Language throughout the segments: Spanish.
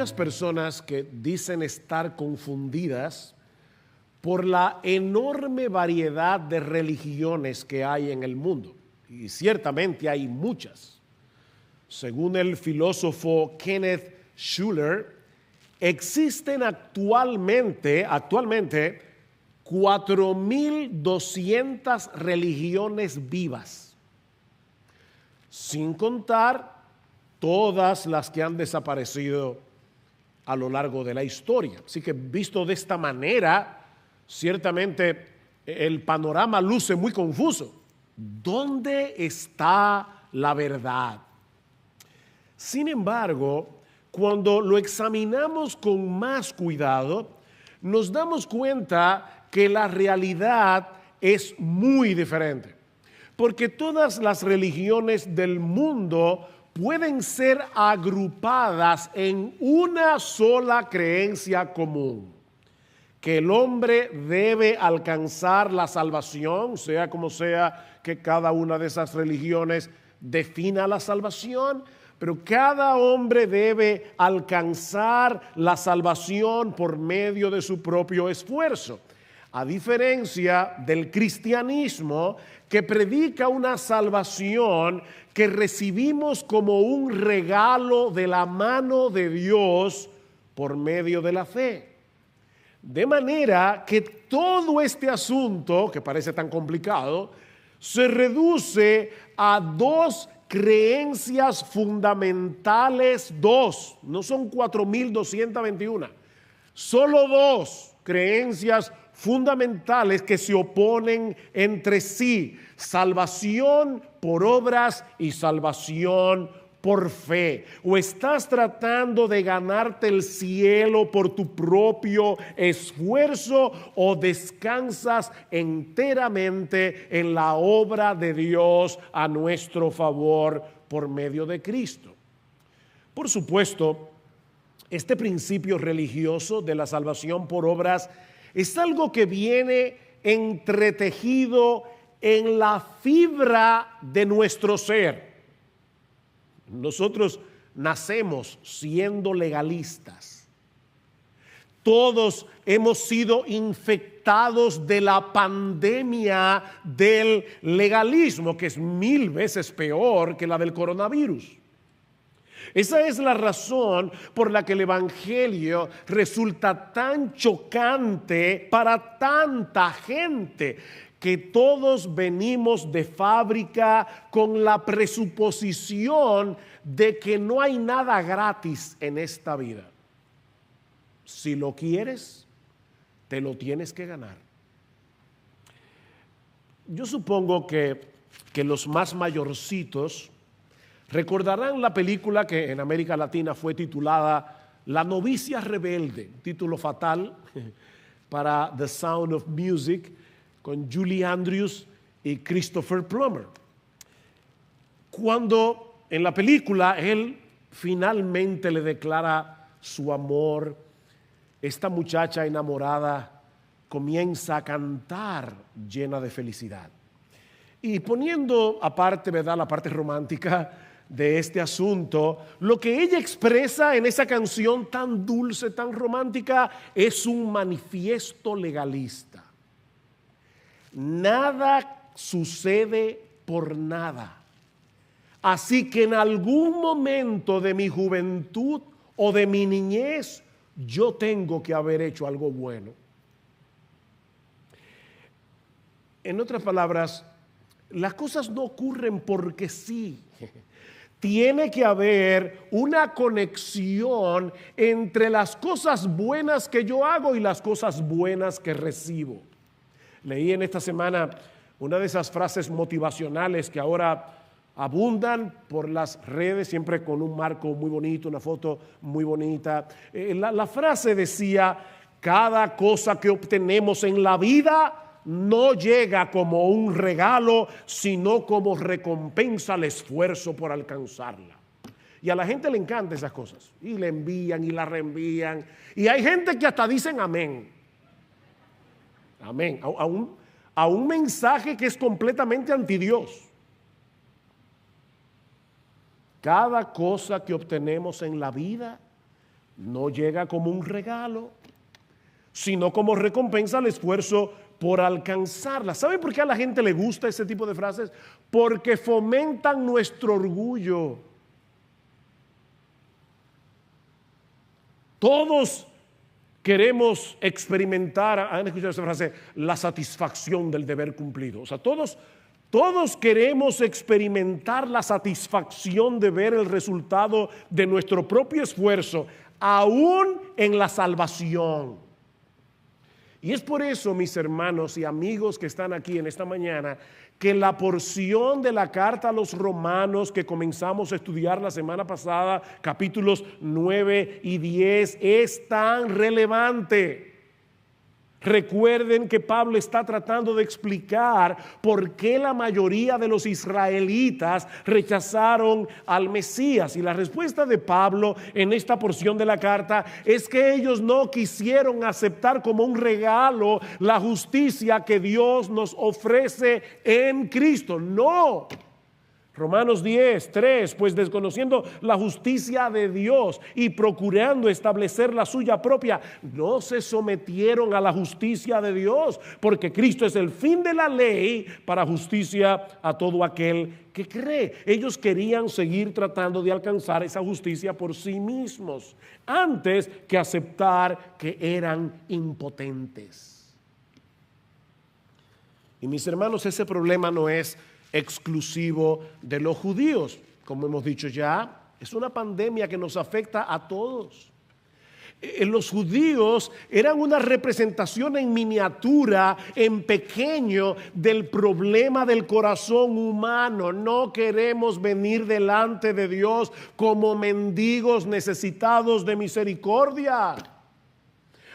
muchas personas que dicen estar confundidas por la enorme variedad de religiones que hay en el mundo. Y ciertamente hay muchas. Según el filósofo Kenneth Schuller, existen actualmente 4.200 religiones vivas, sin contar todas las que han desaparecido a lo largo de la historia. Así que visto de esta manera, ciertamente el panorama luce muy confuso. ¿Dónde está la verdad? Sin embargo, cuando lo examinamos con más cuidado, nos damos cuenta que la realidad es muy diferente. Porque todas las religiones del mundo pueden ser agrupadas en una sola creencia común: que el hombre debe alcanzar la salvación, sea como sea que cada una de esas religiones defina la salvación, pero cada hombre debe alcanzar la salvación por medio de su propio esfuerzo. A diferencia del cristianismo, que predica una salvación que recibimos como un regalo de la mano de Dios por medio de la fe. De manera que todo este asunto, que parece tan complicado, se reduce a dos creencias fundamentales, no son 4.221, solo dos creencias fundamentales que se oponen entre sí: salvación por obras y salvación por fe. O estás tratando de ganarte el cielo por tu propio esfuerzo, o descansas enteramente en la obra de Dios a nuestro favor por medio de Cristo. Por supuesto, este principio religioso de la salvación por obras es algo que viene entretejido en la fibra de nuestro ser. Nosotros nacemos siendo legalistas. Todos hemos sido infectados de la pandemia del legalismo, que es 1000 veces peor que la del coronavirus. Esa es la razón por la que el Evangelio resulta tan chocante para tanta gente, que todos venimos de fábrica con la presuposición de que no hay nada gratis en esta vida. Si lo quieres, te lo tienes que ganar. Yo supongo que los más mayorcitos recordarán la película que en América Latina fue titulada La novicia rebelde, título fatal para The Sound of Music, con Julie Andrews y Christopher Plummer. Cuando en la película él finalmente le declara su amor, esta muchacha enamorada comienza a cantar llena de felicidad. Y poniendo aparte, ¿verdad?, la parte romántica de este asunto, lo que ella expresa en esa canción tan dulce, tan romántica, es un manifiesto legalista. Nada sucede por nada. Así que en algún momento de mi juventud o de mi niñez, yo tengo que haber hecho algo bueno. En otras palabras, las cosas no ocurren porque sí. Tiene que haber una conexión entre las cosas buenas que yo hago y las cosas buenas que recibo. Leí en esta semana una de esas frases motivacionales que ahora abundan por las redes, siempre con un marco muy bonito, una foto muy bonita. La frase decía: cada cosa que obtenemos en la vida no llega como un regalo, sino como recompensa al esfuerzo por alcanzarla. Y a la gente le encantan esas cosas, y le envían y la reenvían, y hay gente que hasta dicen amén. Amén. A un mensaje que es completamente anti Dios. Cada cosa que obtenemos en la vida no llega como un regalo, sino como recompensa al esfuerzo por alcanzarla. ¿Saben por qué a la gente le gusta ese tipo de frases? Porque fomentan nuestro orgullo. Todos queremos experimentar, ¿han escuchado esa frase? La satisfacción del deber cumplido. O sea, todos queremos experimentar la satisfacción de ver el resultado de nuestro propio esfuerzo, aún en la salvación. Y es por eso, mis hermanos y amigos que están aquí en esta mañana, que la porción de la carta a los romanos que comenzamos a estudiar la semana pasada, capítulos 9 y 10, es tan relevante. Recuerden que Pablo está tratando de explicar por qué la mayoría de los israelitas rechazaron al Mesías. Y la respuesta de Pablo en esta porción de la carta es que ellos no quisieron aceptar como un regalo la justicia que Dios nos ofrece en Cristo. No. Romanos 10, 3, pues desconociendo la justicia de Dios y procurando establecer la suya propia, no se sometieron a la justicia de Dios, porque Cristo es el fin de la ley para justicia a todo aquel que cree. Ellos querían seguir tratando de alcanzar esa justicia por sí mismos, antes que aceptar que eran impotentes. Y mis hermanos, ese problema no es exclusivo de los judíos. Como hemos dicho ya, es una pandemia que nos afecta a todos. Los judíos eran una representación en miniatura, en pequeño, del problema del corazón humano. No queremos venir delante de Dios como mendigos necesitados de misericordia.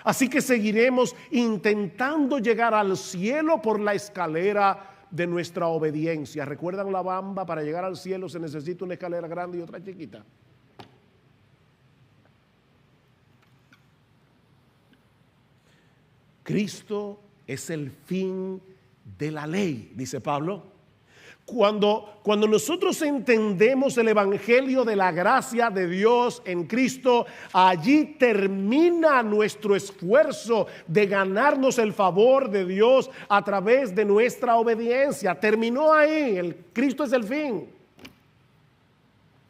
Así que seguiremos intentando llegar al cielo por la escalera de nuestra obediencia. ¿Recuerdan la bamba? Para llegar al cielo se necesita una escalera grande y otra chiquita. Cristo es el fin de la ley, dice Pablo. Cuando nosotros entendemos el evangelio de la gracia de Dios en Cristo, allí termina nuestro esfuerzo de ganarnos el favor de Dios a través de nuestra obediencia. Terminó ahí, Cristo es el fin.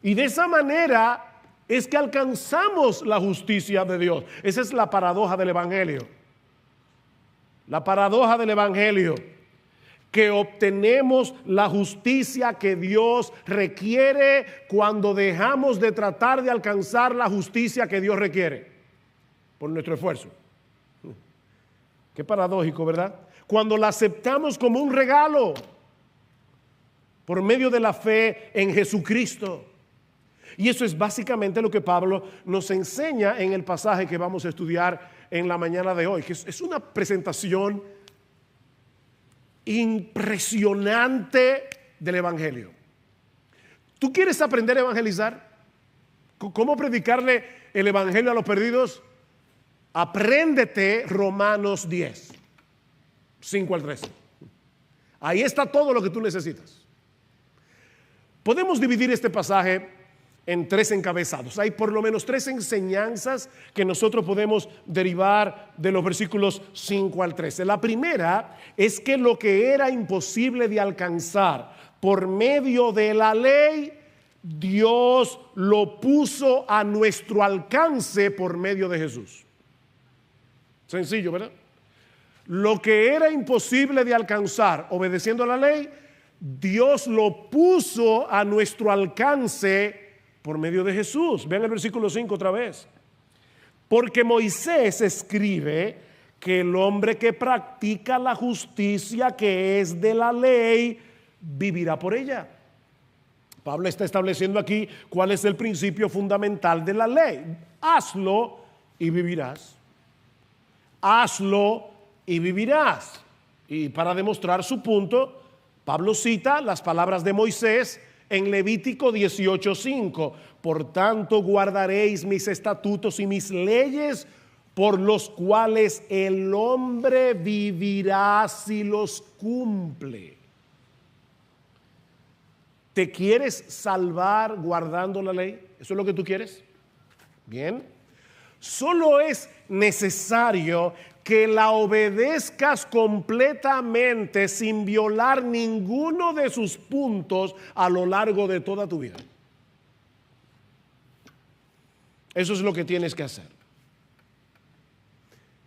Y de esa manera es que alcanzamos la justicia de Dios. Esa es la paradoja del evangelio. La paradoja del evangelio, que obtenemos la justicia que Dios requiere cuando dejamos de tratar de alcanzar la justicia que Dios requiere por nuestro esfuerzo. Qué paradójico, ¿verdad? Cuando la aceptamos como un regalo por medio de la fe en Jesucristo. Y eso es básicamente lo que Pablo nos enseña en el pasaje que vamos a estudiar en la mañana de hoy, que es una presentación impresionante del evangelio. ¿Tú quieres aprender a evangelizar? ¿Cómo predicarle el evangelio a los perdidos? Apréndete Romanos 10, 5 al 13. Ahí está todo lo que tú necesitas. Podemos dividir este pasaje en 3 encabezados. Hay por lo menos 3 enseñanzas que nosotros podemos derivar de los versículos 5 al 13. La primera es que lo que era imposible de alcanzar por medio de la ley, Dios lo puso a nuestro alcance por medio de Jesús. Sencillo, ¿verdad? Lo que era imposible de alcanzar obedeciendo a la ley, Dios lo puso a nuestro alcance por medio de Jesús. Vean el versículo 5 otra vez. Porque Moisés escribe que el hombre que practica la justicia que es de la ley, vivirá por ella. Pablo está estableciendo aquí cuál es el principio fundamental de la ley. Hazlo y vivirás. Hazlo y vivirás. Y para demostrar su punto, Pablo cita las palabras de Moisés en Levítico 18:5. Por tanto guardaréis mis estatutos y mis leyes, por los cuales el hombre vivirá si los cumple. ¿Te quieres salvar guardando la ley? ¿Eso es lo que tú quieres? Bien. Solo es necesario que la obedezcas completamente sin violar ninguno de sus puntos a lo largo de toda tu vida. Eso es lo que tienes que hacer.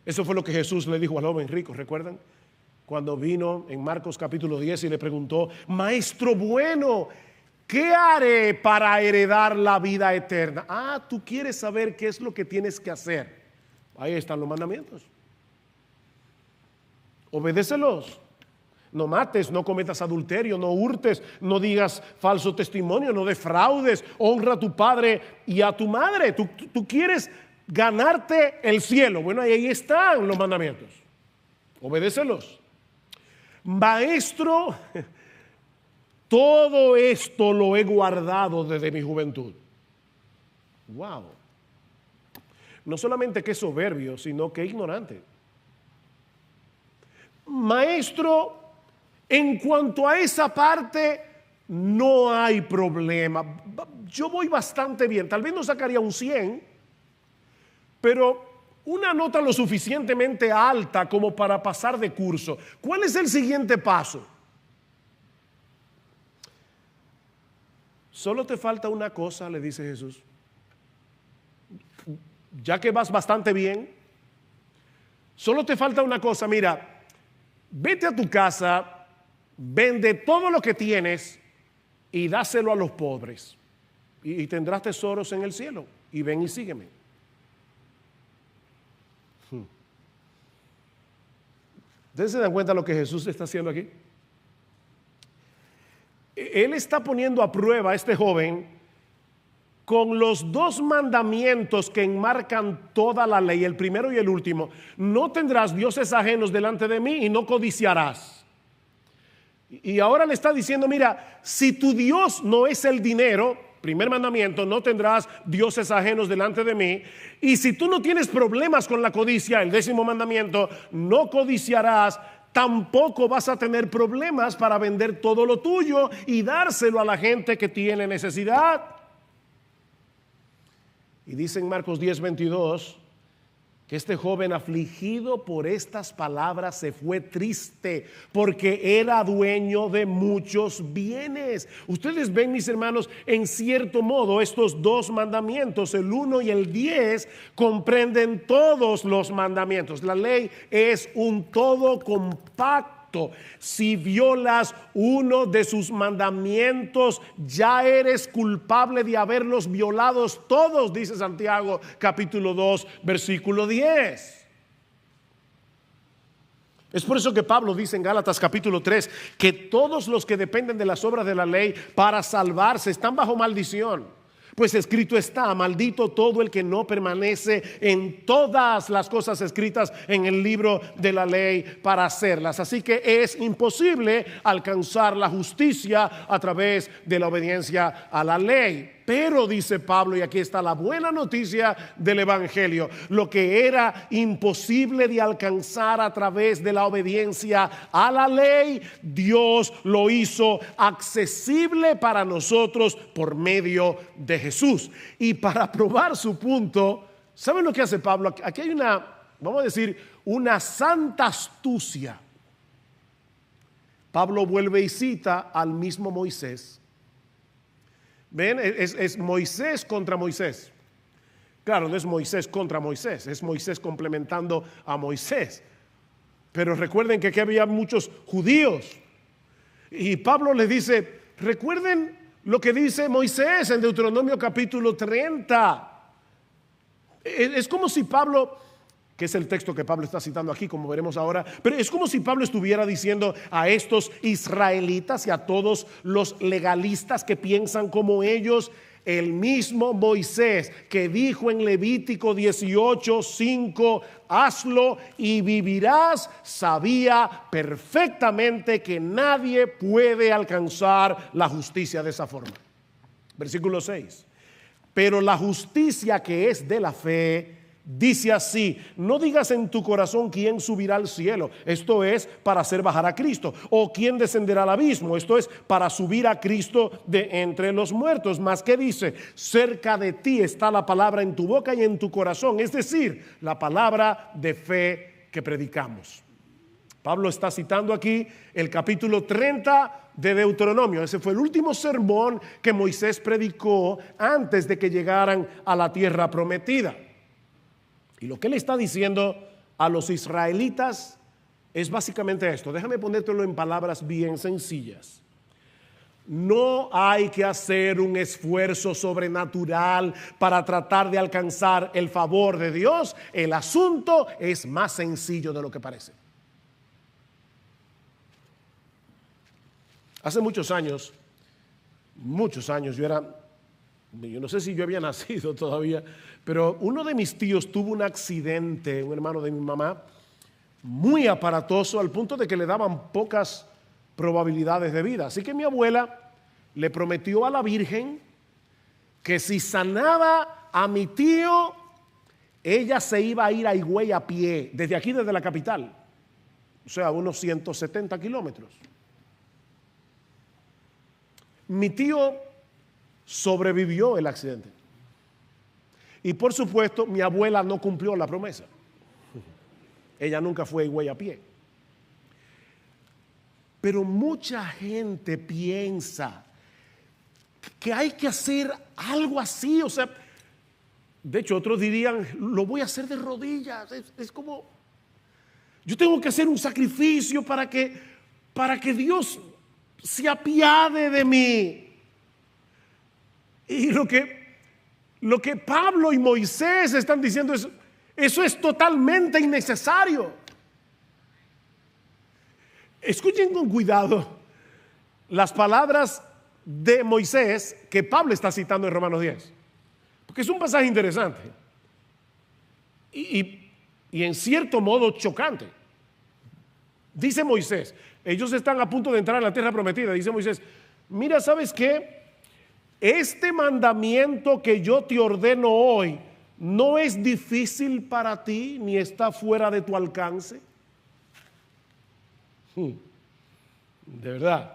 Eso fue lo que Jesús le dijo al joven rico, ¿recuerdan? Cuando vino en Marcos capítulo 10 y le preguntó: Maestro bueno, ¿qué haré para heredar la vida eterna? Ah, tú quieres saber qué es lo que tienes que hacer. Ahí están los mandamientos. Obedécelos. No mates, no cometas adulterio, no hurtes, no digas falso testimonio, no defraudes, honra a tu padre y a tu madre. Tú quieres ganarte el cielo. Bueno, ahí están los mandamientos. Obedécelos. Maestro, todo esto lo he guardado desde mi juventud. Wow. No solamente que es soberbio, sino que ignorante. Maestro, en cuanto a esa parte, no hay problema. Yo voy bastante bien. Tal vez no sacaría un 100, pero una nota lo suficientemente alta como para pasar de curso. ¿Cuál es el siguiente paso? Solo te falta una cosa, le dice Jesús. Ya que vas bastante bien, solo te falta una cosa. Mira, vete a tu casa, vende todo lo que tienes y dáselo a los pobres, y tendrás tesoros en el cielo. Y ven y sígueme. ¿Ustedes se dan cuenta de lo que Jesús está haciendo aquí? Él está poniendo a prueba a este joven con los dos mandamientos que enmarcan toda la ley, el primero y el último. No tendrás dioses ajenos delante de mí y no codiciarás. Y ahora le está diciendo: mira, si tu Dios no es el dinero, primer mandamiento, no tendrás dioses ajenos delante de mí. Y si tú no tienes problemas con la codicia, el 10º mandamiento, no codiciarás, tampoco vas a tener problemas para vender todo lo tuyo y dárselo a la gente que tiene necesidad. Y dice en Marcos 10:22 que este joven, afligido por estas palabras, se fue triste porque era dueño de muchos bienes. Ustedes ven, mis hermanos, en cierto modo estos dos mandamientos, el 1 y el 10, comprenden todos los mandamientos. La ley es un todo compacto. Si violas uno de sus mandamientos, ya eres culpable de haberlos violados todos, dice Santiago capítulo 2 versículo 10. Es por eso que Pablo dice en Gálatas capítulo 3 que todos los que dependen de las obras de la ley para salvarse están bajo maldición. Pues escrito está: maldito todo el que no permanece en todas las cosas escritas en el libro de la ley para hacerlas. Así que es imposible alcanzar la justicia a través de la obediencia a la ley. Pero dice Pablo, y aquí está la buena noticia del Evangelio: lo que era imposible de alcanzar a través de la obediencia a la ley, Dios lo hizo accesible para nosotros por medio de Jesús. Y para probar su punto, ¿saben lo que hace Pablo? Aquí hay una, vamos a decir, una santa astucia. Pablo vuelve y cita al mismo Moisés. ¿Ven? Es Moisés contra Moisés. Claro, no es Moisés contra Moisés, es Moisés complementando a Moisés. Pero recuerden que aquí había muchos judíos. Y Pablo les dice: recuerden lo que dice Moisés en Deuteronomio capítulo 30. Es como si Pablo, que es el texto que Pablo está citando aquí, como veremos ahora, pero es como si Pablo estuviera diciendo a estos israelitas y a todos los legalistas que piensan como ellos: el mismo Moisés que dijo en Levítico 18:5, hazlo y vivirás, sabía perfectamente que nadie puede alcanzar la justicia de esa forma. Versículo 6: pero la justicia que es de la fe dice así: no digas en tu corazón quién subirá al cielo, esto es para hacer bajar a Cristo, o quién descenderá al abismo, esto es para subir a Cristo de entre los muertos. Mas ¿qué dice? Cerca de ti está la palabra en tu boca y en tu corazón, es decir, la palabra de fe que predicamos. Pablo está citando aquí el capítulo 30 de Deuteronomio. Ese fue el último sermón que Moisés predicó antes de que llegaran a la tierra prometida. Y lo que él está diciendo a los israelitas es básicamente esto. Déjame ponértelo en palabras bien sencillas. No hay que hacer un esfuerzo sobrenatural para tratar de alcanzar el favor de Dios. El asunto es más sencillo de lo que parece. Hace muchos años, yo no sé si yo había nacido todavía, pero uno de mis tíos tuvo un accidente, un hermano de mi mamá, muy aparatoso al punto de que le daban pocas probabilidades de vida. Así que mi abuela le prometió a la Virgen que si sanaba a mi tío, ella se iba a ir a Higüey a pie, desde aquí, desde la capital, o sea, unos 170 kilómetros. Mi tío sobrevivió el accidente. Y por supuesto, mi abuela no cumplió la promesa. Ella nunca fue a Higüey a pie. Pero mucha gente piensa que hay que hacer algo así. O sea, de hecho, otros dirían, lo voy a hacer de rodillas. Es como, yo tengo que hacer un sacrificio para que Dios se apiade de mí. Y lo que Pablo y Moisés están diciendo es, eso es totalmente innecesario. Escuchen con cuidado las palabras de Moisés que Pablo está citando en Romanos 10, porque es un pasaje interesante y en cierto modo chocante. Dice Moisés, ellos están a punto de entrar en la tierra prometida. Dice Moisés, mira, ¿sabes qué? Este mandamiento que yo te ordeno hoy no es difícil para ti ni está fuera de tu alcance. De verdad.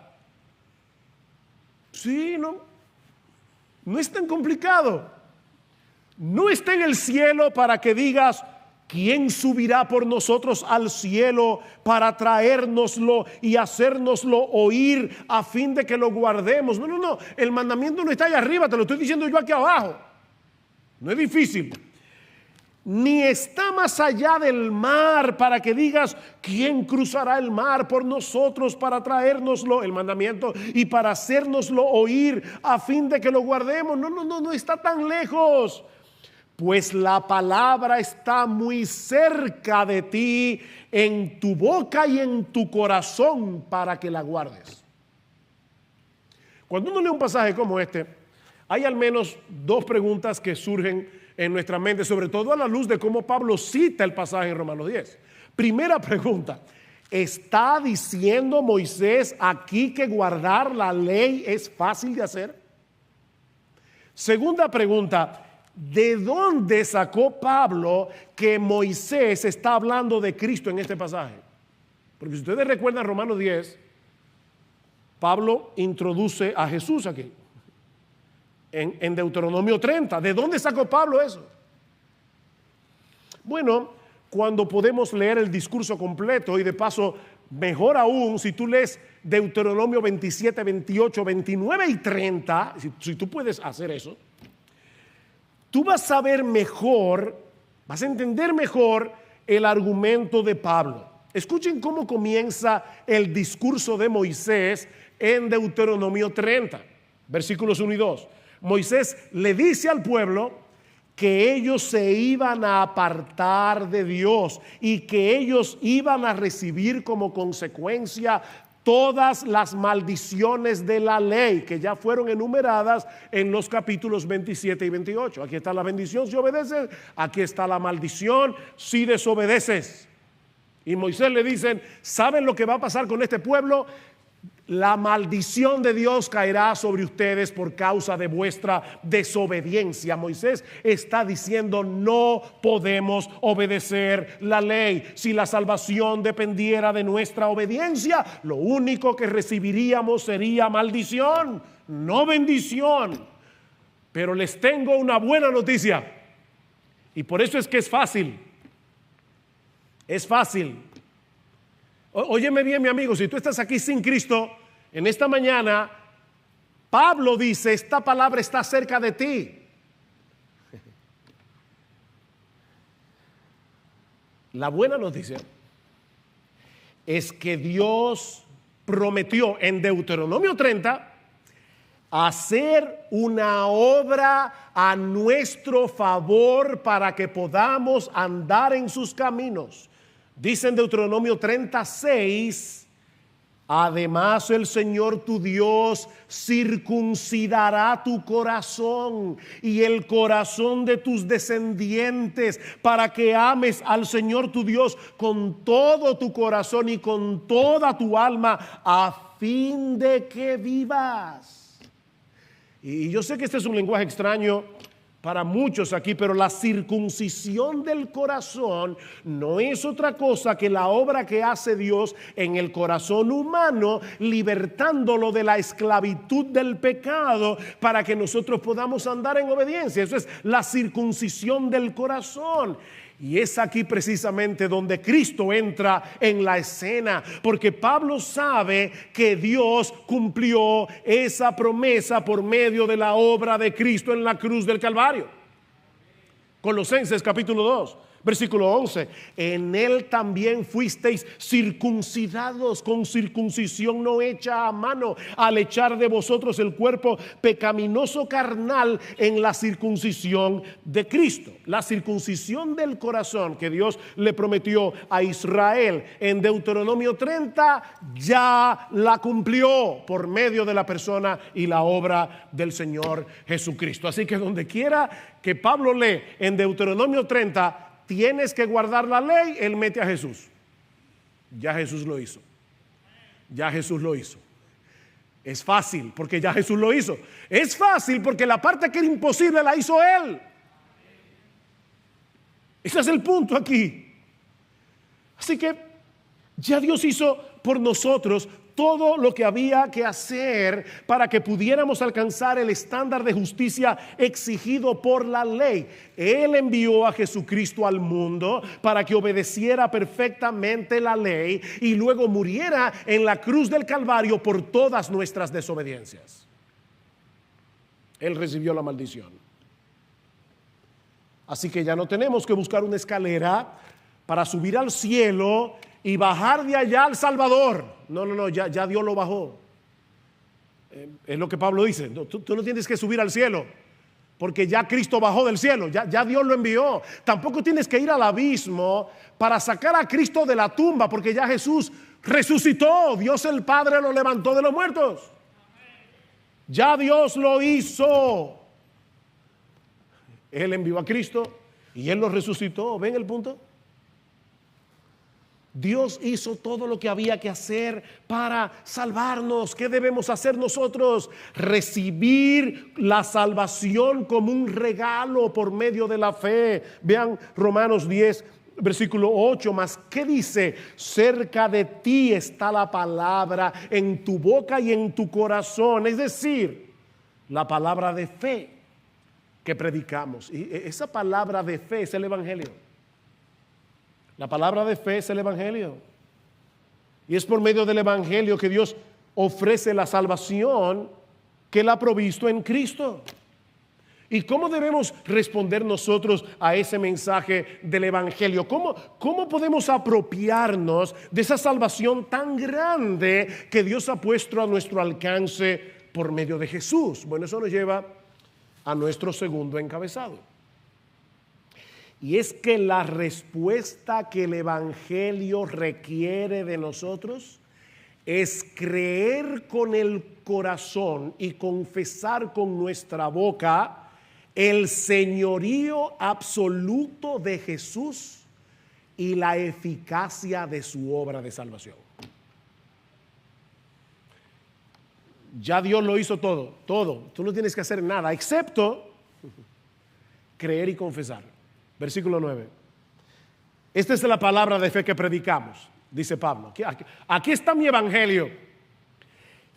Sí, no es tan complicado. No está en el cielo para que digas, ¿quién subirá por nosotros al cielo para traérnoslo y hacérnoslo oír a fin de que lo guardemos? No. El mandamiento no está allá arriba, te lo estoy diciendo yo aquí abajo. No es difícil. Ni está más allá del mar para que digas, ¿quién cruzará el mar por nosotros para traérnoslo, el mandamiento, y para hacérnoslo oír a fin de que lo guardemos? No está tan lejos. Pues la palabra está muy cerca de ti, en tu boca y en tu corazón, para que la guardes. Cuando uno lee un pasaje como este, hay al menos dos preguntas que surgen en nuestra mente, sobre todo a la luz de cómo Pablo cita el pasaje en Romanos 10. Primera pregunta, ¿está diciendo Moisés aquí que guardar la ley es fácil de hacer? Segunda pregunta, ¿de dónde sacó Pablo que Moisés está hablando de Cristo en este pasaje? Porque si ustedes recuerdan Romanos 10, Pablo introduce a Jesús aquí. En Deuteronomio 30. ¿De dónde sacó Pablo eso? Bueno, cuando podemos leer el discurso completo, y de paso, mejor aún, si tú lees Deuteronomio 27, 28, 29 y 30, si tú puedes hacer eso, tú vas a ver mejor, vas a entender mejor el argumento de Pablo. Escuchen cómo comienza el discurso de Moisés en Deuteronomio 30, versículos 1 y 2. Moisés le dice al pueblo que ellos se iban a apartar de Dios y que ellos iban a recibir como consecuencia todas las maldiciones de la ley que ya fueron enumeradas en los capítulos 27 y 28. Aquí está la bendición si obedeces, aquí está la maldición si desobedeces. Y Moisés le dice, ¿saben lo que va a pasar con este pueblo? la maldición de Dios caerá sobre ustedes por causa de vuestra desobediencia. Moisés está diciendo: no podemos obedecer la ley. Si la salvación dependiera de nuestra obediencia, lo único que recibiríamos sería maldición, no bendición. Pero les tengo una buena noticia, y por eso es que es fácil. Es fácil. Óyeme bien, mi amigo, si tú estás aquí sin Cristo, en esta mañana, Pablo dice: esta palabra está cerca de ti. La buena noticia es que Dios prometió en Deuteronomio 30 hacer una obra a nuestro favor para que podamos andar en sus caminos. Dice en Deuteronomio 36: además el Señor tu Dios circuncidará tu corazón y el corazón de tus descendientes, para que ames al Señor tu Dios con todo tu corazón y con toda tu alma, a fin de que vivas. Y yo sé que este es un lenguaje extraño para muchos aquí, pero la circuncisión del corazón no es otra cosa que la obra que hace Dios en el corazón humano, libertándolo de la esclavitud del pecado para que nosotros podamos andar en obediencia. Eso es la circuncisión del corazón. Y es aquí precisamente donde Cristo entra en la escena, porque Pablo sabe que Dios cumplió esa promesa por medio de la obra de Cristo en la cruz del Calvario. Colosenses capítulo 2, versículo 11: en él también fuisteis circuncidados con circuncisión no hecha a mano, al echar de vosotros el cuerpo pecaminoso carnal en la circuncisión de Cristo. La circuncisión del corazón que Dios le prometió a Israel en Deuteronomio 30 ya la cumplió por medio de la persona y la obra del Señor Jesucristo. Así que donde quiera que Pablo lee en Deuteronomio 30, tienes que guardar la ley, él mete a Jesús. Ya Jesús lo hizo. Ya Jesús lo hizo. Es fácil porque ya Jesús lo hizo. Es fácil porque la parte que era imposible la hizo él. Ese es el punto aquí. Así que ya Dios hizo por nosotros todo lo que había que hacer para que pudiéramos alcanzar el estándar de justicia exigido por la ley. Él envió a Jesucristo al mundo para que obedeciera perfectamente la ley y luego muriera en la cruz del Calvario por todas nuestras desobediencias. Él recibió la maldición. Así que ya no tenemos que buscar una escalera para subir al cielo y bajar de allá al Salvador. No, ya Dios lo bajó. Es lo que Pablo dice. Tú no tienes que subir al cielo, porque ya Cristo bajó del cielo, ya Dios lo envió. Tampoco tienes que ir al abismo para sacar a Cristo de la tumba, porque ya Jesús resucitó. Dios el Padre lo levantó de los muertos. Ya Dios lo hizo. Él envió a Cristo y Él lo resucitó. ¿Ven el punto? Dios hizo todo lo que había que hacer para salvarnos. ¿Qué debemos hacer nosotros? Recibir la salvación como un regalo por medio de la fe. Vean Romanos 10, versículo 8 más. ¿Qué dice? Cerca de ti está la palabra, en tu boca y en tu corazón. Es decir, la palabra de fe que predicamos. Y esa palabra de fe es el Evangelio. La palabra de fe es el Evangelio. Y es por medio del Evangelio que Dios ofrece la salvación que Él ha provisto en Cristo. ¿Y cómo debemos responder nosotros a ese mensaje del Evangelio? ¿Cómo podemos apropiarnos de esa salvación tan grande que Dios ha puesto a nuestro alcance por medio de Jesús? Bueno, eso nos lleva a nuestro segundo encabezado. Y es que la respuesta que el Evangelio requiere de nosotros es creer con el corazón y confesar con nuestra boca el señorío absoluto de Jesús y la eficacia de su obra de salvación. Ya Dios lo hizo todo, todo. Tú no tienes que hacer nada, excepto creer y confesar. Versículo 9. Esta es la palabra de fe que predicamos, dice Pablo. Aquí está mi evangelio.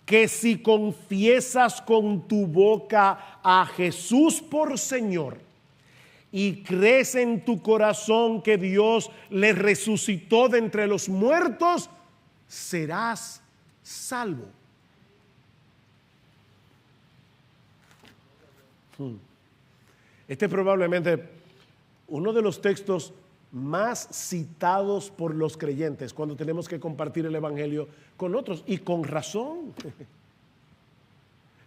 Que si confiesas con tu boca a Jesús por Señor y crees en tu corazón que Dios le resucitó de entre los muertos, serás salvo. Este es probablemente uno de los textos más citados por los creyentes cuando tenemos que compartir el evangelio con otros, y con razón.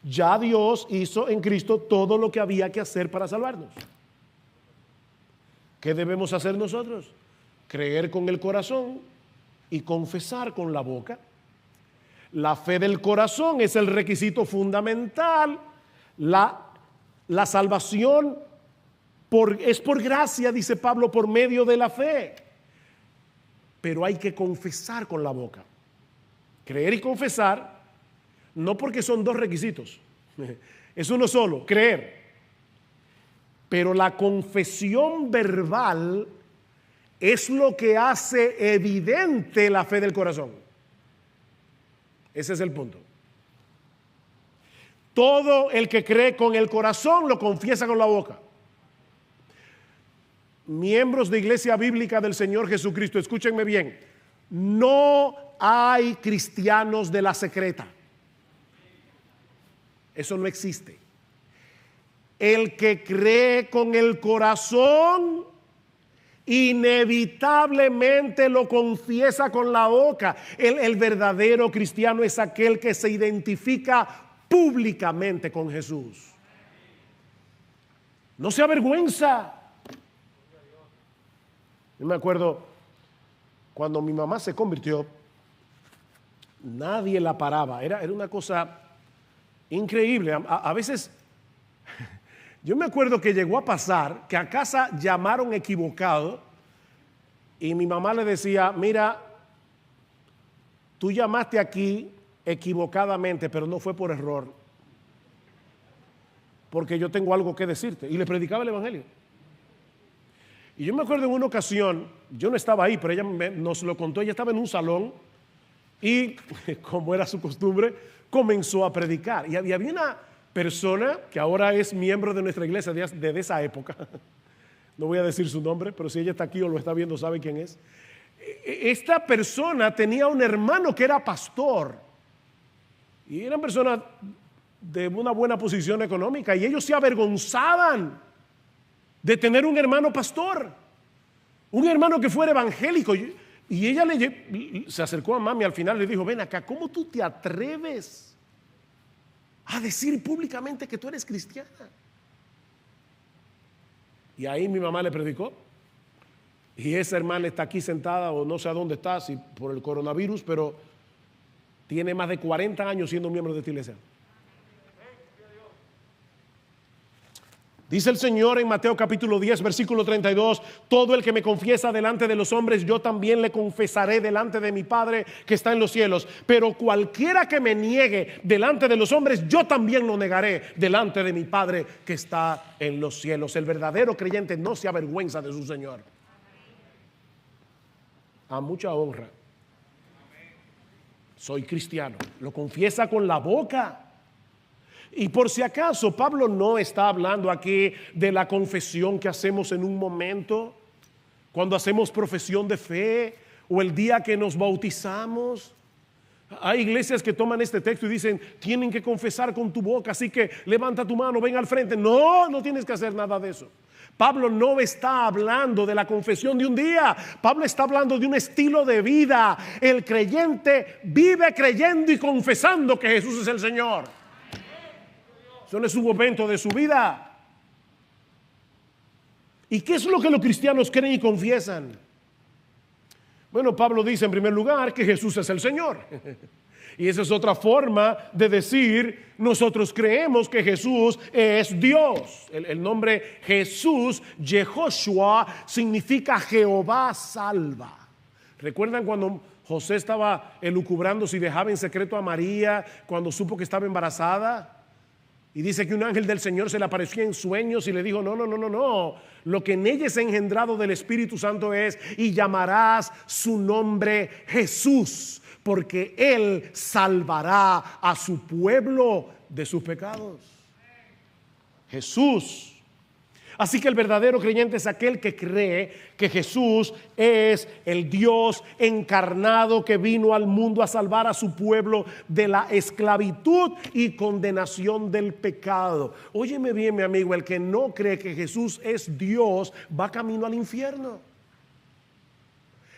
Ya Dios hizo en Cristo todo lo que había que hacer para salvarnos. ¿Qué debemos hacer nosotros? Creer con el corazón y confesar con la boca. La fe del corazón es el requisito fundamental. La salvación es por gracia, dice Pablo, por medio de la fe. Pero hay que confesar con la boca. Creer y confesar, no porque son dos requisitos. Es uno solo, creer. Pero la confesión verbal es lo que hace evidente la fe del corazón. Ese es el punto. Todo el que cree con el corazón lo confiesa con la boca. Miembros de Iglesia Bíblica del Señor Jesucristo, escúchenme bien. No hay cristianos de la secreta. Eso no existe. El que cree con el corazón inevitablemente lo confiesa con la boca. El verdadero cristiano es aquel que se identifica públicamente con Jesús. No se avergüenza. Yo me acuerdo cuando mi mamá se convirtió, nadie la paraba. Era una cosa increíble. A veces, yo me acuerdo que llegó a pasar que a casa llamaron equivocado y mi mamá le decía, mira, tú llamaste aquí equivocadamente, pero no fue por error, porque yo tengo algo que decirte. Y le predicaba el evangelio. Y yo me acuerdo en una ocasión, yo no estaba ahí, pero ella nos lo contó. Ella estaba en un salón y, como era su costumbre, comenzó a predicar. Y había una persona que ahora es miembro de nuestra iglesia desde esa época. No voy a decir su nombre, pero si ella está aquí o lo está viendo, sabe quién es. Esta persona tenía un hermano que era pastor. Y eran personas de una buena posición económica. Y ellos se avergonzaban de tener un hermano pastor, un hermano que fuera evangélico. Y ella se acercó a mami al final y le dijo, ven acá, ¿cómo tú te atreves a decir públicamente que tú eres cristiana? Y ahí mi mamá le predicó. Y esa hermana está aquí sentada, o no sé a dónde está, si por el coronavirus, pero tiene más de 40 años siendo miembro de esta iglesia. Dice el Señor en Mateo capítulo 10, versículo 32, todo el que me confiesa delante de los hombres, yo también le confesaré delante de mi Padre que está en los cielos. Pero cualquiera que me niegue delante de los hombres, yo también lo negaré delante de mi Padre que está en los cielos. El verdadero creyente no se avergüenza de su Señor. A mucha honra. Soy cristiano. Lo confiesa con la boca. Y por si acaso, Pablo no está hablando aquí de la confesión que hacemos en un momento, cuando hacemos profesión de fe o el día que nos bautizamos. Hay iglesias que toman este texto y dicen, tienen que confesar con tu boca, así que levanta tu mano, ven al frente. No, no tienes que hacer nada de eso. Pablo no está hablando de la confesión de un día. Pablo está hablando de un estilo de vida. El creyente vive creyendo y confesando que Jesús es el Señor. Eso no es un momento de su vida. ¿Y qué es lo que los cristianos creen y confiesan? Bueno, Pablo dice en primer lugar que Jesús es el Señor. Y esa es otra forma de decir, nosotros creemos que Jesús es Dios. El nombre Jesús, Yehoshua, significa Jehová salva. ¿Recuerdan cuando José estaba elucubrando si dejaba en secreto a María cuando supo que estaba embarazada. Y dice que un ángel del Señor se le apareció en sueños y le dijo, no. Lo que en ella es engendrado del Espíritu Santo es, y llamarás su nombre Jesús, porque Él salvará a su pueblo de sus pecados. Jesús. Así que el verdadero creyente es aquel que cree que Jesús es el Dios encarnado que vino al mundo a salvar a su pueblo de la esclavitud y condenación del pecado. Óyeme bien, mi amigo, el que no cree que Jesús es Dios va camino al infierno.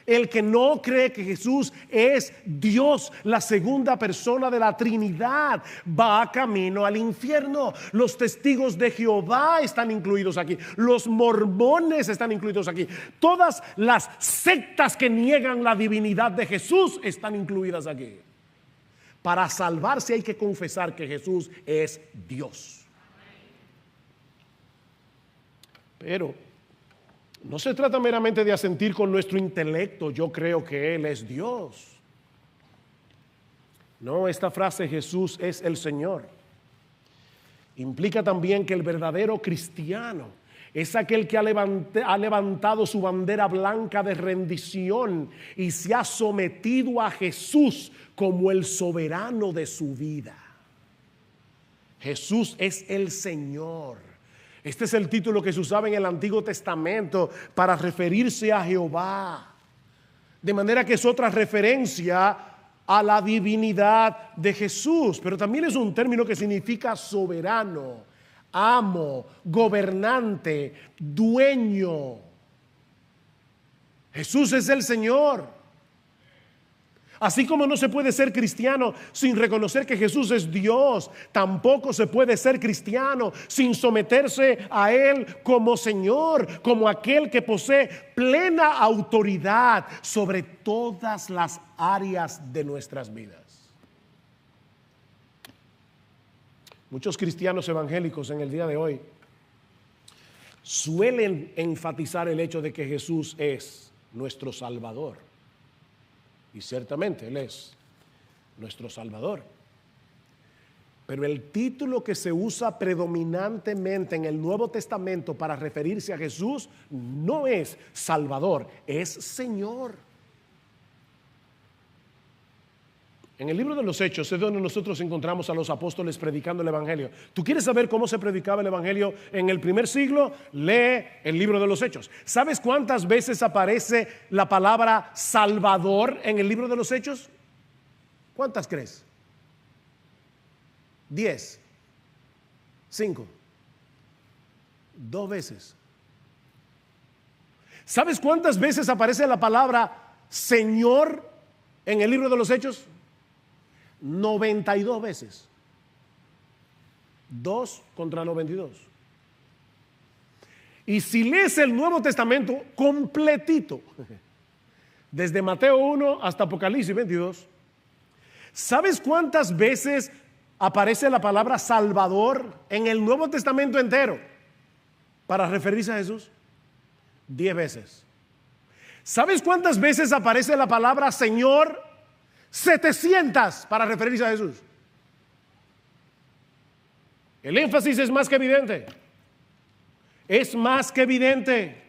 El que no cree que Jesús es Dios, la segunda persona de la Trinidad, va camino al infierno. Los testigos de Jehová están incluidos aquí. Los mormones están incluidos aquí. Todas las sectas que niegan la divinidad de Jesús están incluidas aquí. Para salvarse hay que confesar que Jesús es Dios. Pero no se trata meramente de asentir con nuestro intelecto, yo creo que Él es Dios. No, esta frase Jesús es el Señor implica también que el verdadero cristiano es aquel que ha levantado su bandera blanca de rendición y se ha sometido a Jesús como el soberano de su vida. Jesús es el Señor. Este es el título que se usaba en el Antiguo Testamento para referirse a Jehová. De manera que es otra referencia a la divinidad de Jesús. Pero también es un término que significa soberano, amo, gobernante, dueño. Jesús es el Señor. Así como no se puede ser cristiano sin reconocer que Jesús es Dios, tampoco se puede ser cristiano sin someterse a Él como Señor, como aquel que posee plena autoridad sobre todas las áreas de nuestras vidas. Muchos cristianos evangélicos en el día de hoy suelen enfatizar el hecho de que Jesús es nuestro Salvador. Y ciertamente Él es nuestro Salvador. Pero el título que se usa predominantemente en el Nuevo Testamento para referirse a Jesús no es Salvador, es Señor. En el libro de los Hechos es donde nosotros encontramos a los apóstoles predicando el Evangelio. ¿Tú quieres saber cómo se predicaba el Evangelio en el primer siglo? Lee el libro de los Hechos. ¿Sabes cuántas veces aparece la palabra Salvador en el libro de los Hechos? ¿Cuántas crees? 10, 5, 2 veces. ¿Sabes cuántas veces aparece la palabra Señor en el libro de los Hechos? 92 veces. 2 contra 92. Y si lees el Nuevo Testamento completito, desde Mateo 1 hasta Apocalipsis 22, ¿sabes cuántas veces aparece la palabra Salvador en el Nuevo Testamento entero para referirse a Jesús? 10 veces. ¿Sabes cuántas veces aparece la palabra Señor? 700 para referirse a Jesús. El énfasis es más que evidente. Es más que evidente.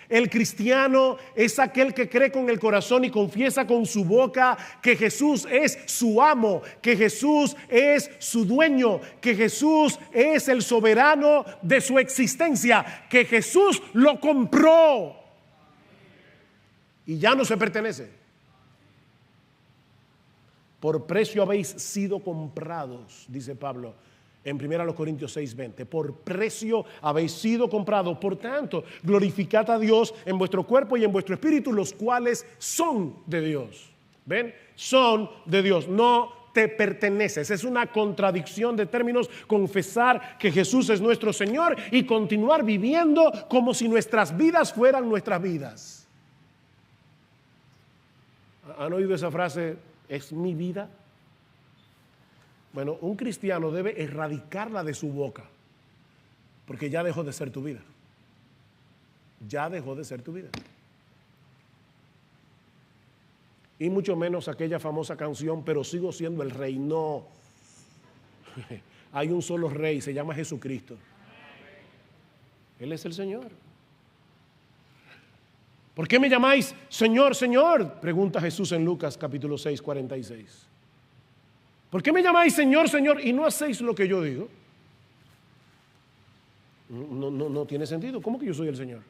El cristiano es aquel que cree con el corazón y confiesa con su boca que Jesús es su amo, que Jesús es su dueño, que Jesús es el soberano de su existencia, que Jesús lo compró y ya no se pertenece. Por precio habéis sido comprados, dice Pablo en 1 Corintios 6:20. Por precio habéis sido comprados. Por tanto, glorificad a Dios en vuestro cuerpo y en vuestro espíritu, los cuales son de Dios. ¿Ven? Son de Dios, no te perteneces. Es una contradicción de términos confesar que Jesús es nuestro Señor y continuar viviendo como si nuestras vidas fueran nuestras vidas. ¿Han oído esa frase? ¿Es mi vida? Bueno, un cristiano debe erradicarla de su boca, porque ya dejó de ser tu vida. Ya dejó de ser tu vida. y mucho menos aquella famosa canción, pero sigo siendo el rey. No, hay un solo rey, se llama Jesucristo. Él es el Señor. ¿Por qué me llamáis Señor, Señor? Pregunta Jesús en Lucas capítulo 6, 46. ¿Por qué me llamáis Señor, Señor y no hacéis lo que yo digo? No tiene sentido. ¿Cómo que yo soy el Señor?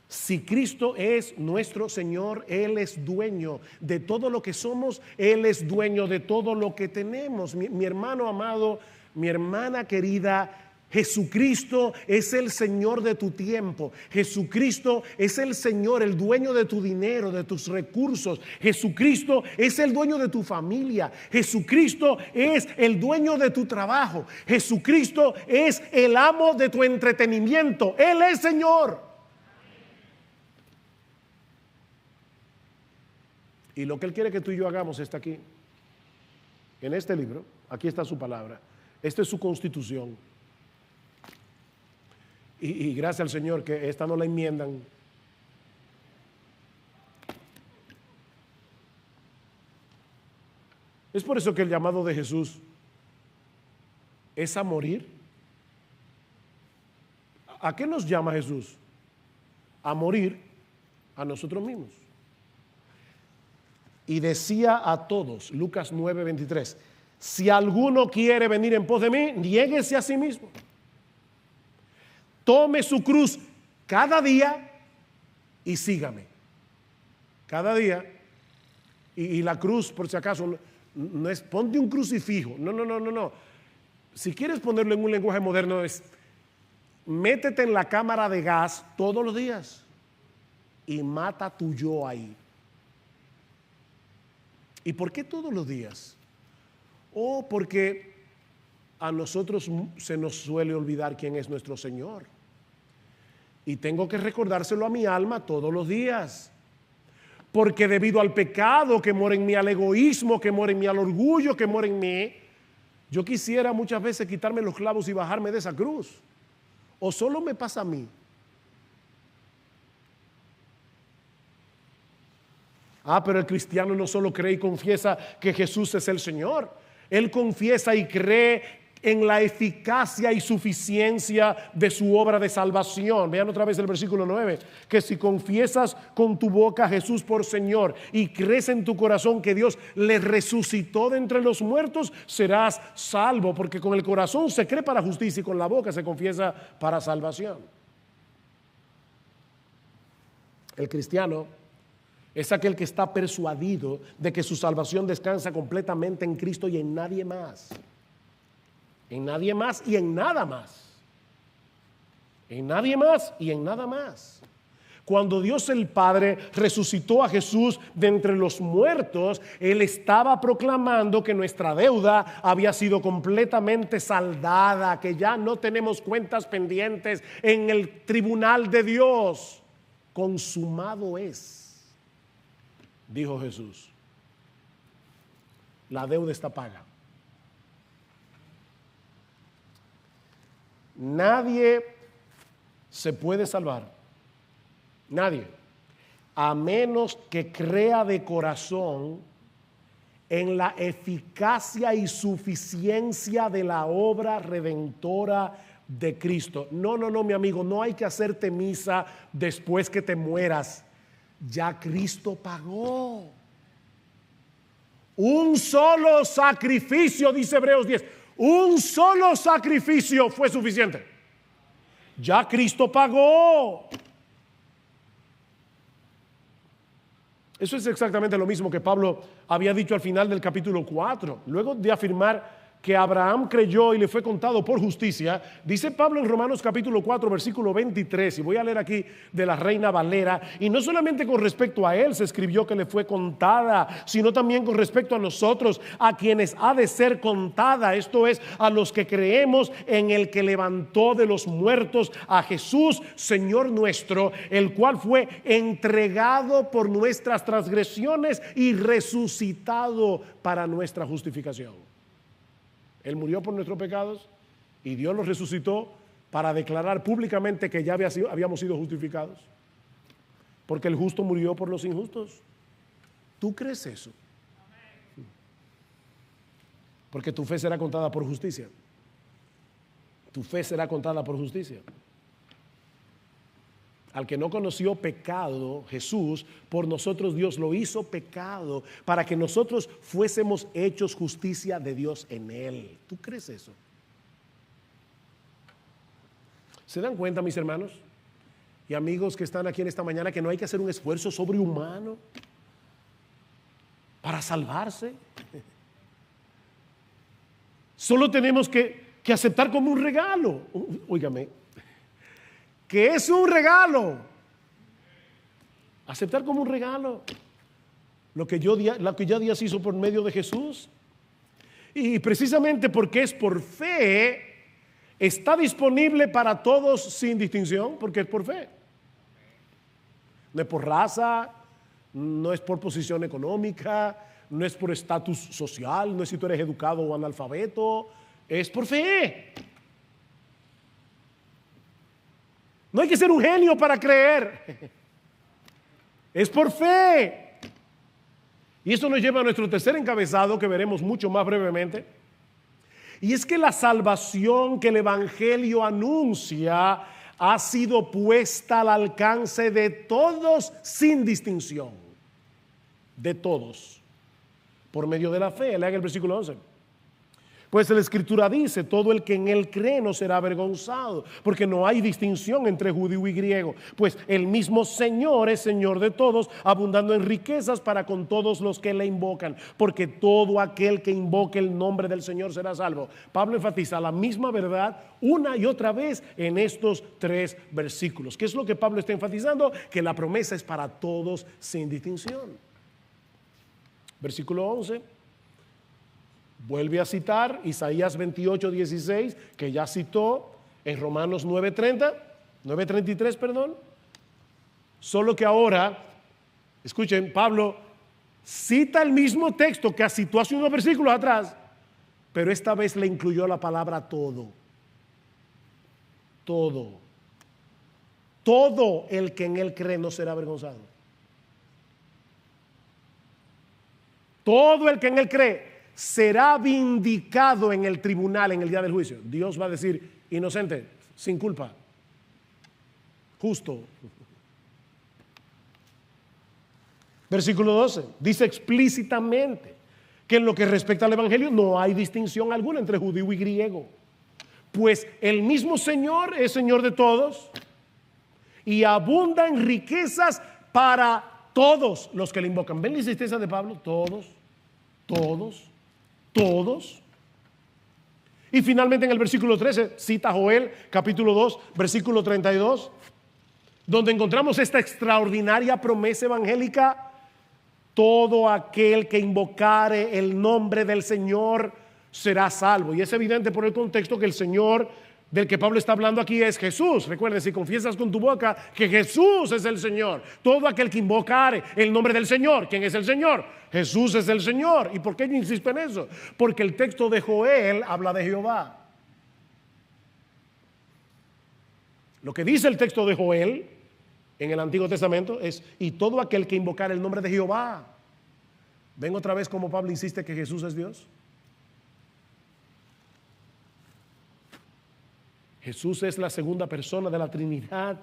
Si Cristo es nuestro Señor, Él es dueño de todo lo que somos, Él es dueño de todo lo que tenemos. Mi hermano amado, mi hermana querida, Jesucristo es el Señor de tu tiempo. Jesucristo es el Señor, el dueño de tu dinero, de tus recursos. Jesucristo es el dueño de tu familia. Jesucristo es el dueño de tu trabajo. Jesucristo es el amo de tu entretenimiento. Él es Señor. Y lo que Él quiere que tú y yo hagamos está aquí, en este libro. Aquí está su palabra. Esta es su constitución. Y gracias al Señor que esta no la enmiendan. Es por eso que el llamado de Jesús es a morir. ¿A qué nos llama Jesús? A morir a nosotros mismos. Y decía a todos, Lucas 9:23, si alguno quiere venir en pos de mí, niéguese a sí mismo. Tome su cruz cada día y sígame. Cada día. Y la cruz, por si acaso, no es ponte un crucifijo. No. Si quieres ponerlo en un lenguaje moderno, es métete en la cámara de gas todos los días y mata tu yo ahí. ¿Y por qué todos los días? Porque a nosotros se nos suele olvidar quién es nuestro Señor. Y tengo que recordárselo a mi alma todos los días. Porque debido al pecado que mora en mí, al egoísmo que mora en mí, al orgullo que mora en mí, yo quisiera muchas veces quitarme los clavos y bajarme de esa cruz. ¿O solo me pasa a mí? Pero el cristiano no solo cree y confiesa que Jesús es el Señor. Él confiesa y cree en la eficacia y suficiencia de su obra de salvación. Vean otra vez el versículo 9, que si confiesas con tu boca a Jesús por Señor y crees en tu corazón que Dios le resucitó de entre los muertos, serás salvo, porque con el corazón se cree para justicia y con la boca se confiesa para salvación. El cristiano es aquel que está persuadido de que su salvación descansa completamente en Cristo y en nadie más. En nadie más y en nada más. En nadie más y en nada más. Cuando Dios el Padre resucitó a Jesús de entre los muertos, Él estaba proclamando que nuestra deuda había sido completamente saldada, que ya no tenemos cuentas pendientes en el tribunal de Dios. Consumado es, dijo Jesús. La deuda está paga. Nadie se puede salvar, nadie, a menos que crea de corazón en la eficacia y suficiencia de la obra redentora de Cristo. No, mi amigo, no hay que hacerte misa después que te mueras. Ya Cristo pagó. Un solo sacrificio, dice Hebreos 10. Un solo sacrificio fue suficiente. Ya Cristo pagó. Eso es exactamente lo mismo que Pablo había dicho al final del capítulo 4. Luego de afirmar que Abraham creyó y le fue contado por justicia, dice Pablo en Romanos capítulo 4 versículo 23, y voy a leer aquí de la Reina Valera, y no solamente con respecto a él se escribió que le fue contada, sino también con respecto a nosotros, a quienes ha de ser contada, esto es, a los que creemos en el que levantó de los muertos a Jesús, Señor nuestro, el cual fue entregado por nuestras transgresiones y resucitado para nuestra justificación. Él murió por nuestros pecados y Dios los resucitó para declarar públicamente que ya habíamos sido justificados. porque el justo murió por los injustos. ¿Tú crees eso? Porque tu fe será contada por justicia. Tu fe será contada por justicia. Al que no conoció pecado, Jesús, por nosotros Dios lo hizo pecado para que nosotros fuésemos hechos justicia de Dios en él. ¿Tú crees eso? ¿Se dan cuenta, mis hermanos y amigos que están aquí en esta mañana, que no hay que hacer un esfuerzo sobrehumano para salvarse? Solo tenemos que aceptar como un regalo. Óigame, que es un regalo. Aceptar como un regalo lo que ya Dios hizo por medio de Jesús. Y precisamente porque es por fe, está disponible para todos sin distinción, porque es por fe. No es por raza, no es por posición económica, no es por estatus social, no es si tú eres educado o analfabeto, es por fe. No hay que ser un genio para creer. Es por fe. Y esto nos lleva a nuestro tercer encabezado, que veremos mucho más brevemente. Y es que la salvación que el Evangelio anuncia ha sido puesta al alcance de todos sin distinción. De todos. Por medio de la fe. Lean el versículo 11. Pues la Escritura dice: todo el que en él cree no será avergonzado, porque no hay distinción entre judío y griego, pues el mismo Señor es Señor de todos, abundando en riquezas para con todos los que le invocan, porque todo aquel que invoque el nombre del Señor será salvo. Pablo enfatiza la misma verdad una y otra vez en estos 3 versículos. ¿Qué es lo que Pablo está enfatizando? Que la promesa es para todos sin distinción. Versículo 11. Vuelve a citar Isaías 28:16, que ya citó en Romanos 9:33, perdón. Solo que ahora, escuchen, Pablo cita el mismo texto que citó hace unos versículos atrás, pero esta vez le incluyó la palabra todo. Todo. Todo el que en él cree no será avergonzado. Todo el que en él cree será vindicado en el tribunal en el día del juicio. Dios va a decir: inocente, sin culpa, justo. Versículo 12 dice explícitamente que en lo que respecta al Evangelio no hay distinción alguna entre judío y griego, pues el mismo Señor es Señor de todos y abunda en riquezas para todos los que le invocan. ¿Ven la insistencia de Pablo? Todos. Y finalmente en el versículo 13 cita Joel capítulo 2 versículo 32, donde encontramos esta extraordinaria promesa evangélica: todo aquel que invocare el nombre del Señor será salvo. Y es evidente por el contexto que el Señor del que Pablo está hablando aquí es Jesús. Recuerden, si confiesas con tu boca que Jesús es el Señor, todo aquel que invocare el nombre del Señor. ¿Quién es el Señor? Jesús es el Señor. ¿Y por qué yo insisto en eso? Porque el texto de Joel habla de Jehová. Lo que dice el texto de Joel en el Antiguo Testamento es: y todo aquel que invocare el nombre de Jehová. ¿Ven otra vez cómo Pablo insiste que Jesús es Dios? Jesús es la segunda persona de la Trinidad.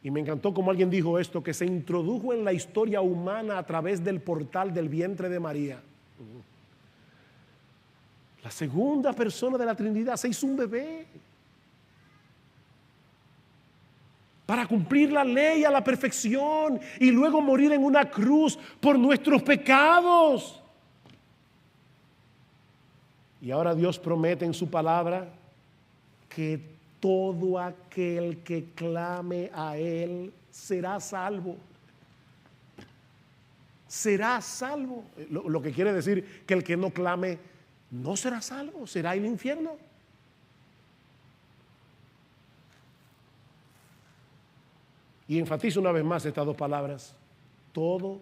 Y me encantó como alguien dijo esto, que se introdujo en la historia humana a través del portal del vientre de María. La segunda persona de la Trinidad se hizo un bebé para cumplir la ley a la perfección y luego morir en una cruz por nuestros pecados. Y ahora Dios promete en su palabra que todo aquel que clame a Él será salvo. Será salvo. Lo que quiere decir que el que no clame no será salvo, será el infierno. Y enfatizo una vez más estas 2 palabras: todo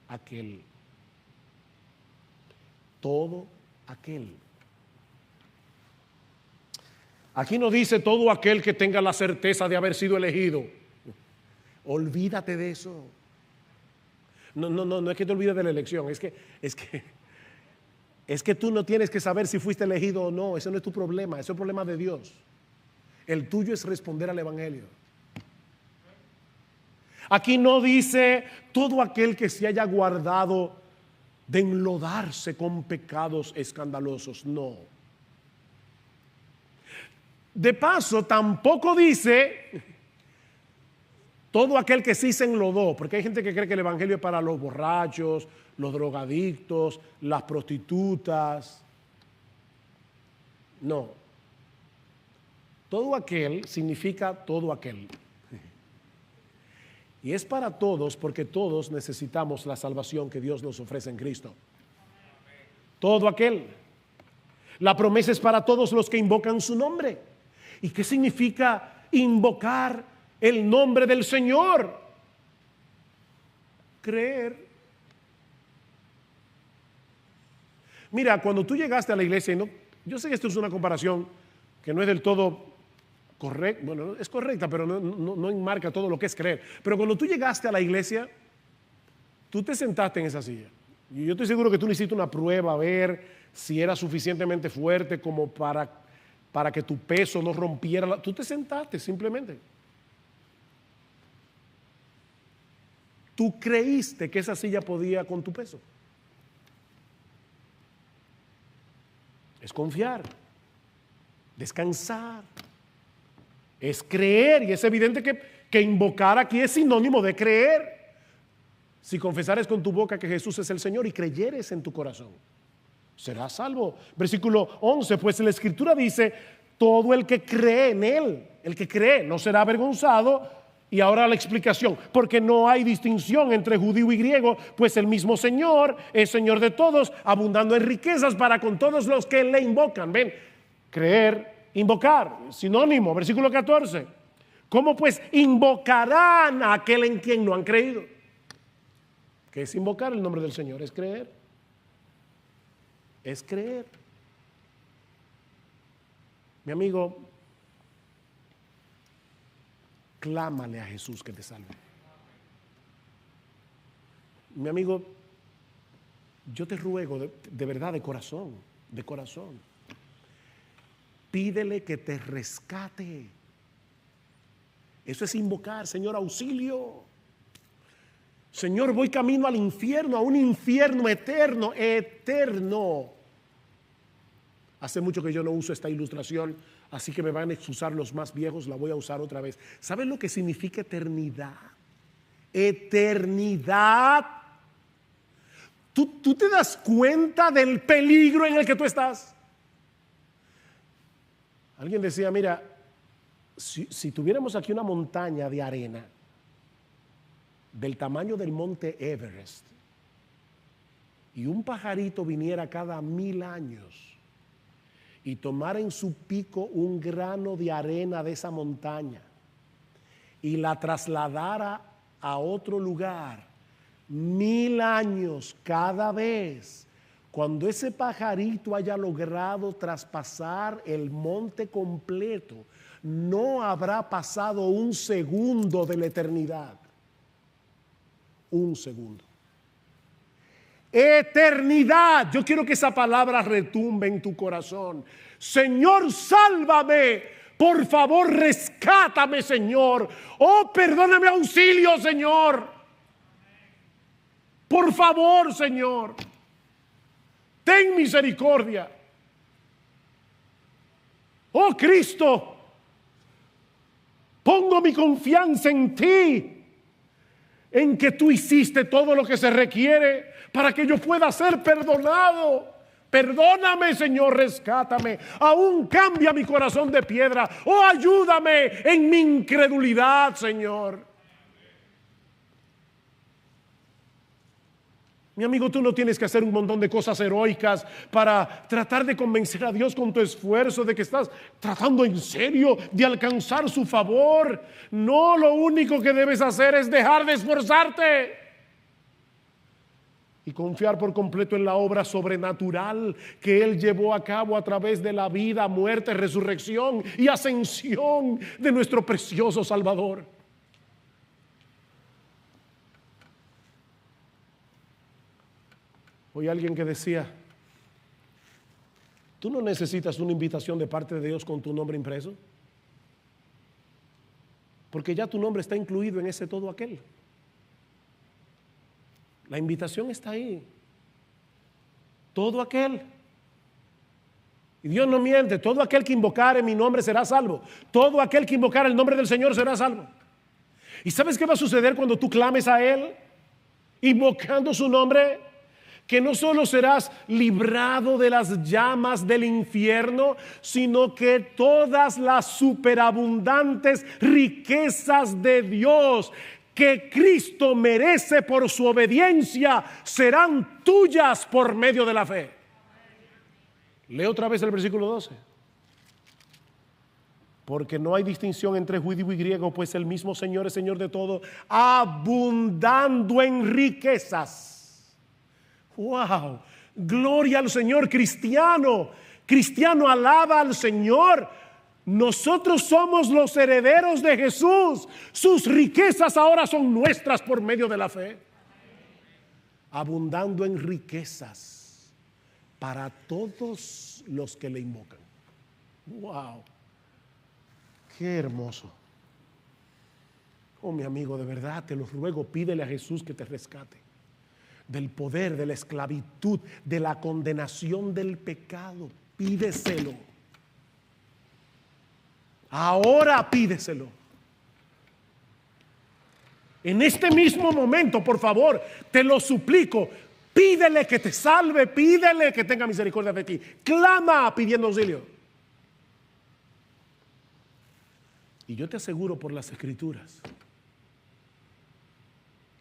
aquel. Todo aquel. Aquí no dice todo aquel que tenga la certeza de haber sido elegido, Olvídate de eso. No es que te olvides de la elección, es que tú no tienes que saber si fuiste elegido o no. Ese no es tu problema, ese es el problema de Dios. El tuyo es responder al Evangelio. Aquí no dice todo aquel que se haya guardado de enlodarse con pecados escandalosos, no. De paso, tampoco dice todo aquel que sí se enlodó, porque hay gente que cree que el Evangelio es para los borrachos, los drogadictos, las prostitutas. No. Todo aquel significa todo aquel. Y es para todos porque todos necesitamos la salvación que Dios nos ofrece en Cristo. Todo aquel. La promesa es para todos los que invocan su nombre. ¿Y qué significa invocar el nombre del Señor? Creer. Mira, cuando tú llegaste a la iglesia, yo sé que esto es una comparación que no es del todo correcta, bueno, es correcta, pero no enmarca todo lo que es creer. Pero cuando tú llegaste a la iglesia, tú te sentaste en esa silla. Y yo estoy seguro que tú hiciste una prueba a ver si era suficientemente fuerte como para que tu peso no rompiera. Tú te sentaste simplemente. Tú creíste que esa silla podía con tu peso. Es confiar, descansar, es creer. Y es evidente que invocar aquí es sinónimo de creer. Si confesares con tu boca que Jesús es el Señor y creyeres en tu corazón, serás salvo. Versículo 11, pues la Escritura dice, todo el que cree en Él, el que cree no será avergonzado. Y ahora la explicación, porque no hay distinción entre judío y griego, pues el mismo Señor es Señor de todos, abundando en riquezas para con todos los que le invocan. Ven, creer, invocar, sinónimo, versículo 14. ¿Cómo pues invocarán a aquel en quien no han creído? ¿Qué es invocar el nombre del Señor? Es creer. Es creer. Mi amigo, clámale a Jesús que te salve. Mi amigo, yo te ruego de verdad, de corazón, pídele que te rescate. Eso es invocar, Señor, auxilio. Señor, voy camino al infierno, a un infierno eterno, eterno. Hace mucho que yo no uso esta ilustración, así que me van a excusar los más viejos, la voy a usar otra vez. ¿Saben lo que significa eternidad? Eternidad. ¿Tú te das cuenta del peligro en el que tú estás? Alguien decía, mira, si tuviéramos aquí una montaña de arena del tamaño del monte Everest y un pajarito viniera cada 1000 años y tomara en su pico un grano de arena de esa montaña y la trasladara a otro lugar 1000 años cada vez, cuando ese pajarito haya logrado traspasar el monte completo, no habrá pasado un segundo de la eternidad. Un segundo. Eternidad. Yo quiero que esa palabra retumbe en tu corazón. Señor, sálvame. Por favor, rescátame, Señor. Oh, perdóname, auxilio, Señor. Por favor, Señor. Ten misericordia. Oh, Cristo, pongo mi confianza en ti, en que tú hiciste todo lo que se requiere para que yo pueda ser perdonado. Perdóname, Señor, rescátame. Aún cambia mi corazón de piedra. Oh, ayúdame en mi incredulidad, Señor. Mi amigo, tú no tienes que hacer un montón de cosas heroicas para tratar de convencer a Dios con tu esfuerzo de que estás tratando en serio de alcanzar su favor. No, lo único que debes hacer es dejar de esforzarte y confiar por completo en la obra sobrenatural que Él llevó a cabo a través de la vida, muerte, resurrección y ascensión de nuestro precioso Salvador. Oí a alguien que decía, tú no necesitas una invitación de parte de Dios con tu nombre impreso, porque ya tu nombre está incluido en ese todo aquel. La invitación está ahí. Todo aquel. Y Dios no miente, todo aquel que invocare mi nombre será salvo. Todo aquel que invocare el nombre del Señor será salvo. ¿Y sabes qué va a suceder cuando tú clames a Él, invocando su nombre? Que no solo serás librado de las llamas del infierno, sino que todas las superabundantes riquezas de Dios que Cristo merece por su obediencia serán tuyas por medio de la fe. Leo otra vez el versículo 12. Porque no hay distinción entre judío y griego, pues el mismo Señor es Señor de todo, abundando en riquezas. ¡Wow! Gloria al Señor. Cristiano, alaba al Señor. Nosotros somos los herederos de Jesús. Sus riquezas ahora son nuestras por medio de la fe. Abundando en riquezas para todos los que le invocan. ¡Wow! ¡Qué hermoso! Oh, mi amigo, de verdad te lo ruego, pídele a Jesús que te rescate del poder, de la esclavitud, de la condenación del pecado. Pídeselo. Ahora pídeselo. En este mismo momento, por favor, te lo suplico. Pídele que te salve, pídele que tenga misericordia de ti. Clama pidiendo auxilio. Y yo te aseguro por las Escrituras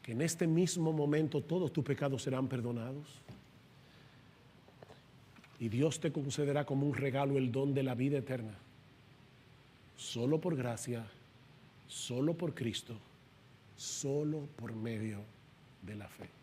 que en este mismo momento todos tus pecados serán perdonados. Y Dios te concederá como un regalo el don de la vida eterna. Solo por gracia, solo por Cristo, solo por medio de la fe.